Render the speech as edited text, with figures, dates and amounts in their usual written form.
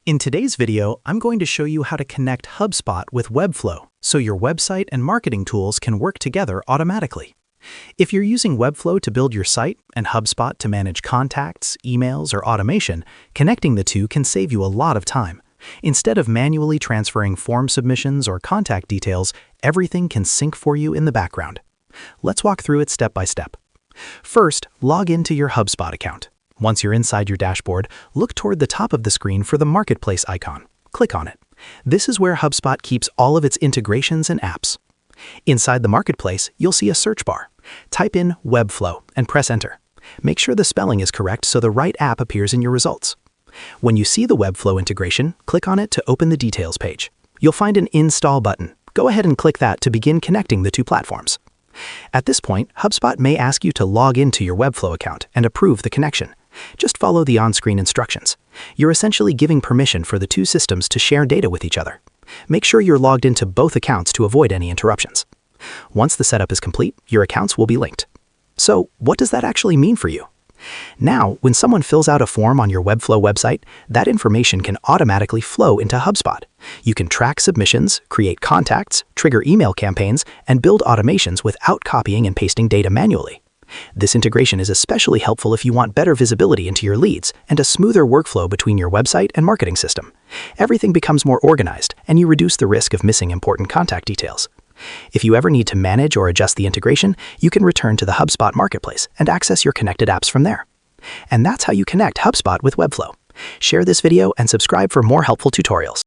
In today's video, I'm going to show you how to connect HubSpot with Webflow so your website and marketing tools can work together automatically. If you're using Webflow to build your site and HubSpot to manage contacts, emails, or automation, connecting the two can save you a lot of time. Instead of manually transferring form submissions or contact details, everything can sync for you in the background. Let's walk through it step by step. First, log into your HubSpot account. Once you're inside your dashboard, look toward the top of the screen for the Marketplace icon. Click on it. This is where HubSpot keeps all of its integrations and apps. Inside the Marketplace, you'll see a search bar. Type in Webflow and press Enter. Make sure the spelling is correct so the right app appears in your results. When you see the Webflow integration, click on it to open the details page. You'll find an Install button. Go ahead and click that to begin connecting the two platforms. At this point, HubSpot may ask you to log into your Webflow account and approve the connection. Just follow the on-screen instructions. You're essentially giving permission for the two systems to share data with each other. Make sure you're logged into both accounts to avoid any interruptions. Once the setup is complete, your accounts will be linked. So, what does that actually mean for you? Now, when someone fills out a form on your Webflow website, that information can automatically flow into HubSpot. You can track submissions, create contacts, trigger email campaigns, and build automations without copying and pasting data manually. This integration is especially helpful if you want better visibility into your leads and a smoother workflow between your website and marketing system. Everything becomes more organized, and you reduce the risk of missing important contact details. If you ever need to manage or adjust the integration, you can return to the HubSpot Marketplace and access your connected apps from there. And that's how you connect HubSpot with Webflow. Share this video and subscribe for more helpful tutorials.